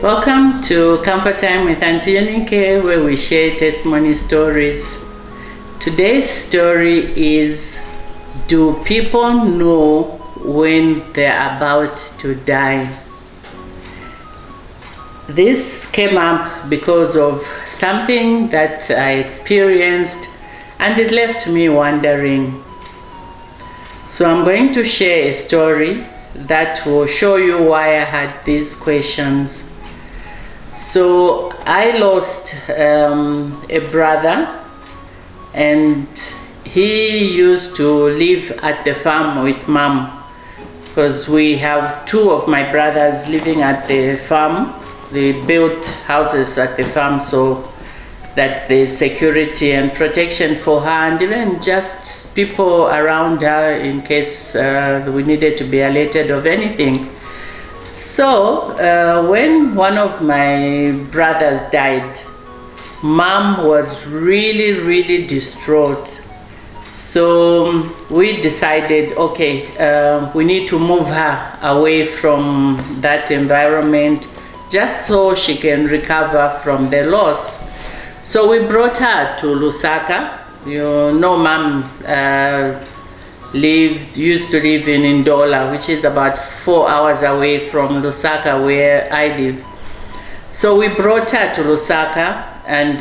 Welcome to Comfort Time with Aunty Yunike, where we share testimony stories. Today's story is, do people know when they're about to die? This came up because of something that I experienced and it left me wondering. So I'm going to share a story that will show you why I had these questions. So I lost a brother, and he used to live at the farm with mom, because we have two of my brothers living at the farm. They built houses at the farm so that there's security and protection for her, and even just people around her in case we needed to be alerted of anything. So when one of my brothers died, mom was really distraught. So we decided, okay, we need to move her away from that environment just so she can recover from the loss. So we brought her to Lusaka. You know, mom used to live in Ndola, which is about 4 hours away from Lusaka, where I live. So we brought her to Lusaka, and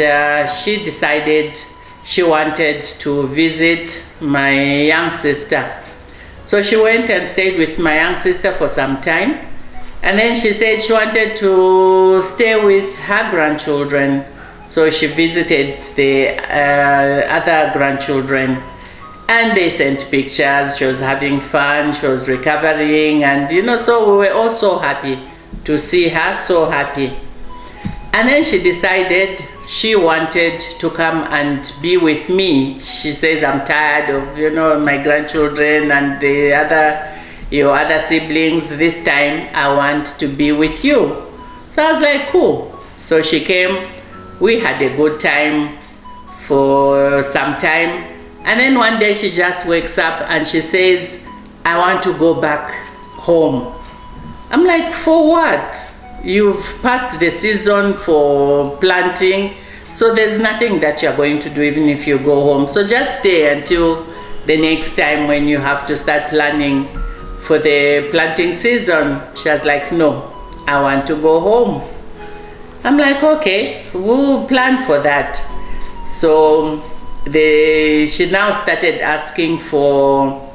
she decided she wanted to visit my young sister. So she went and stayed with my young sister for some time, and then she said she wanted to stay with her grandchildren. So she visited the other grandchildren, and they sent pictures. She was having fun, she was recovering, and so we were all so happy to see her, so happy. And then she decided she wanted to come and be with me. She says, I'm tired of my grandchildren and the other siblings. This time I want to be with you. So I was like, cool. So she came. We had a good time for some time, and then one day she just wakes up and she says, I want to go back home. I'm like, for what? You've passed the season for planting, so there's nothing that you're going to do even if you go home. So just stay until the next time when you have to start planning for the planting season. She was like, no, I want to go home. I'm like, okay, we'll plan for that. So she now started asking for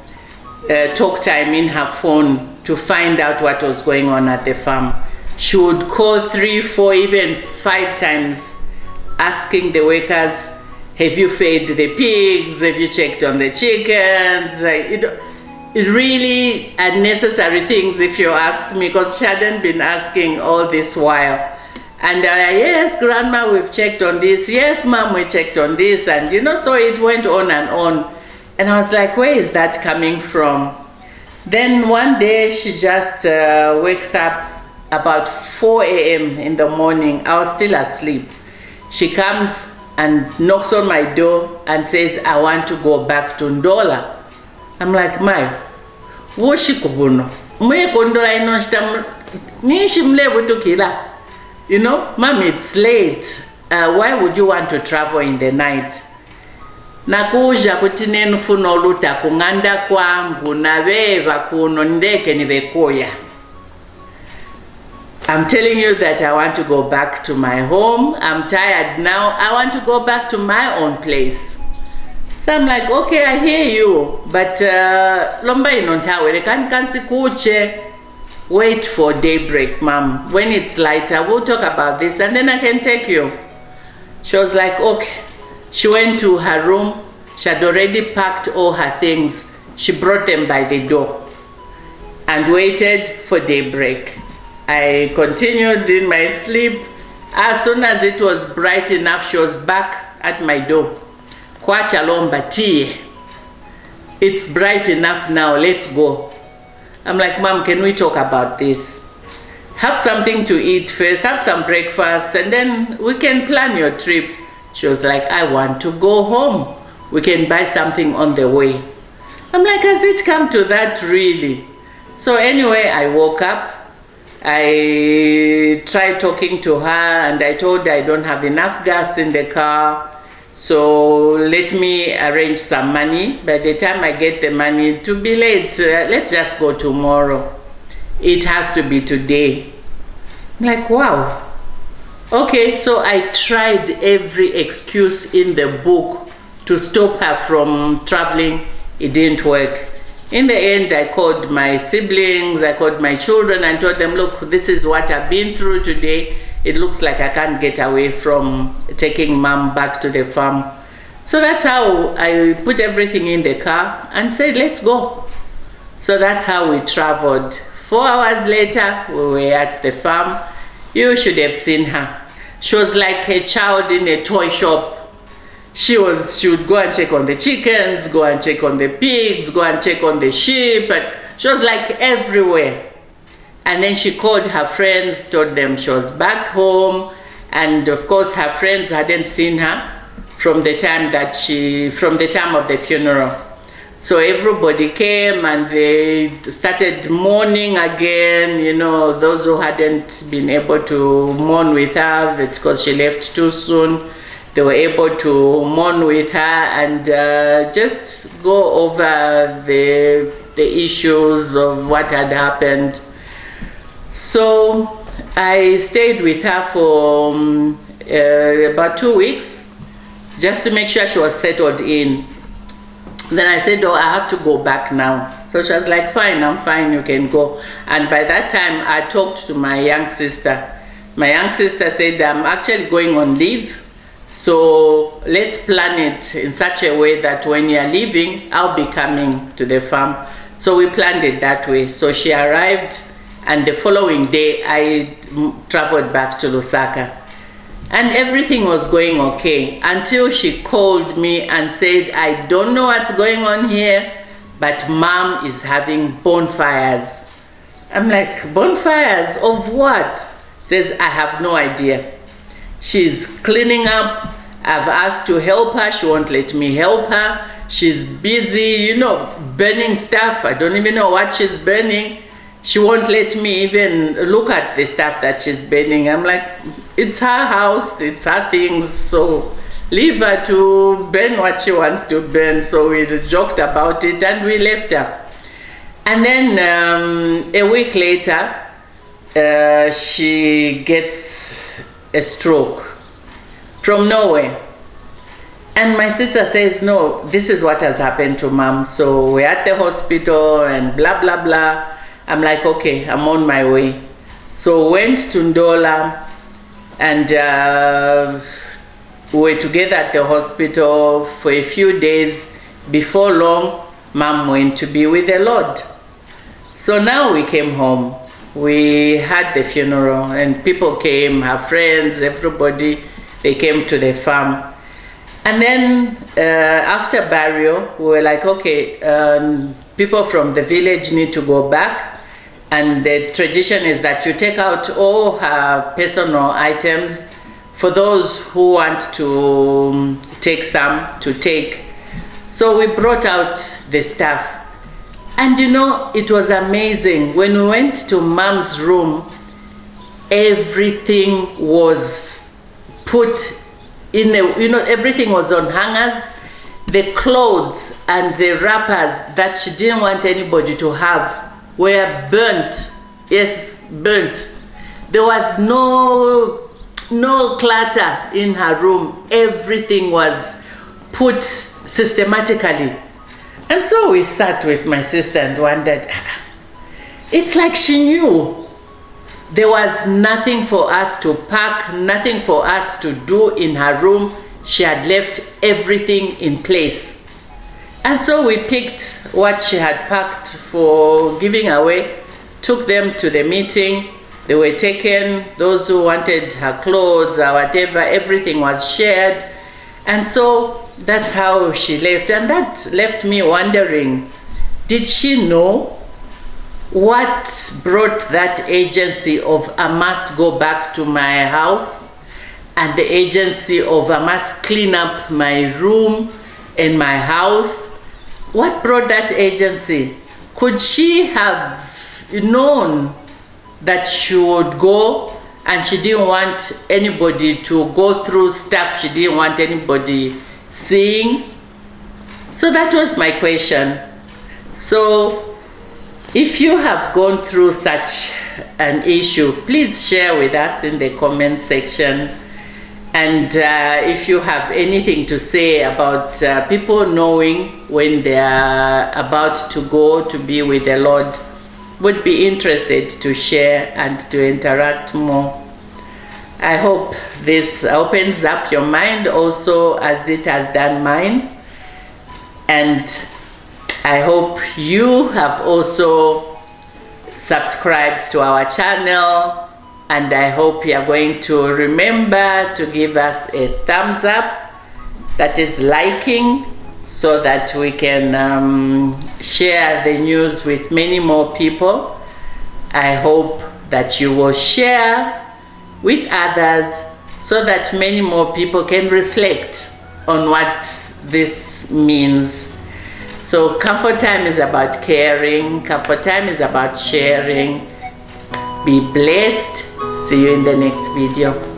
talk time in her phone to find out what was going on at the farm. She would call 3, 4, even 5 times, asking the workers, have you fed the pigs? Have you checked on the chickens? Really unnecessary things, if you ask me, because she hadn't been asking all this while. And yes, grandma, we've checked on this. Yes, mom, we checked on this. And so it went on and on. And I was like, where is that coming from? Then one day she just wakes up about 4 a.m. in the morning. I was still asleep. She comes and knocks on my door and says, I want to go back to Ndola. I'm like, Mai, woshikubuno. Mwe kondola ino nishimle butukila. Mom, it's late. Why would you want to travel in the night? Nakuja kuti nenufuna oluta kunganda kwangu nabeva kuno ndeke nibekoya. I'm telling you that I want to go back to my home. I'm tired now. I want to go back to my own place. So I'm like, okay, I hear you, but lomba inontawe kansi kuche. Wait for daybreak, mom. When it's lighter, we'll talk about this and then I can take you. She was like, okay. She went to her room. She had already packed all her things. She brought them by the door and waited for daybreak. I continued in my sleep. As soon as it was bright enough, she was back at my door. Kwacha lomba tea. It's bright enough now, let's go. I'm like, Mom, can we talk about this? Have something to eat first, have some breakfast, and then we can plan your trip. She was like, I want to go home. We can buy something on the way. I'm like, has it come to that really? So anyway, I woke up. I tried talking to her and I told her I don't have enough gas in the car, so let me arrange some money. By the time I get the money, to be late, let's just go tomorrow. It has to be today. I'm like, wow. Okay, so I tried every excuse in the book to stop her from traveling. It didn't work. In the end, I called my siblings, I called my children and told them, look, this is what I've been through today. It looks like I can't get away from taking mom back to the farm. So that's how I put everything in the car and said, let's go. So that's how we traveled. 4 hours later, we were at the farm. You should have seen her. She was like a child in a toy shop. She would go and check on the chickens, go and check on the pigs, go and check on the sheep, but she was like everywhere. And then she called her friends, told them she was back home, and of course her friends hadn't seen her from the time of the funeral. So everybody came and they started mourning again, you know, those who hadn't been able to mourn with her because she left too soon. They were able to mourn with her and just go over the issues of what had happened. So I stayed with her for about 2 weeks just to make sure she was settled in. Then I said, oh, I have to go back now. So she was like, fine, I'm fine, you can go. And by that time, I talked to my young sister. My young sister said, I'm actually going on leave. So let's plan it in such a way that when you're leaving, I'll be coming to the farm. So we planned it that way. So she arrived, and the following day, I traveled back to Lusaka. And everything was going okay until she called me and said, I don't know what's going on here, but mom is having bonfires. I'm like, bonfires of what? Says, I have no idea. She's cleaning up. I've asked to help her. She won't let me help her. She's busy, you know, burning stuff. I don't even know what she's burning. She won't let me even look at the stuff that she's burning. I'm like, it's her house, it's her things, so leave her to burn what she wants to burn. So we joked about it and we left her. And then a week later, she gets a stroke from nowhere. And my sister says, no, this is what has happened to mom. So we're at the hospital and blah, blah, blah. I'm like, okay, I'm on my way. So went to Ndola and we were together at the hospital for a few days. Before long, mom went to be with the Lord. So now we came home. We had the funeral and people came, her friends, everybody, they came to the farm. And then after burial, we were like, okay, people from the village need to go back. And the tradition is that you take out all her personal items for those who want to take some to take. So we brought out the stuff. And you know, it was amazing. When we went to mom's room, everything was put in a, you know, everything was on hangers. The clothes and the wrappers that she didn't want anybody to have were burnt. Yes, burnt. There was no clutter in her room. Everything was put systematically. And so we sat with my sister and wondered, it's like she knew. There was nothing for us to pack, nothing for us to do in her room. She had left everything in place. And so we picked what she had packed for giving away, took them to the meeting. They were taken, those who wanted her clothes or whatever, everything was shared. And so that's how she left. And that left me wondering, did she know what brought that agency of I must go back to my house, and the agency of I must clean up my room and my house? What brought that agency? Could she have known that she would go, and she didn't want anybody to go through stuff she didn't want anybody seeing. So that was my question. So if you have gone through such an issue, please share with us in the comment section. And if you have anything to say about people knowing when they are about to go to be with the Lord, would be interested to share and to interact more. I hope this opens up your mind also as it has done mine. And I hope you have also subscribed to our channel, and I hope you are going to remember to give us a thumbs up, that is liking, so that we can share the news with many more people. I hope that you will share with others so that many more people can reflect on what this means. So Comfort Time is about caring. Comfort Time is about sharing. Be blessed. See you in the next video.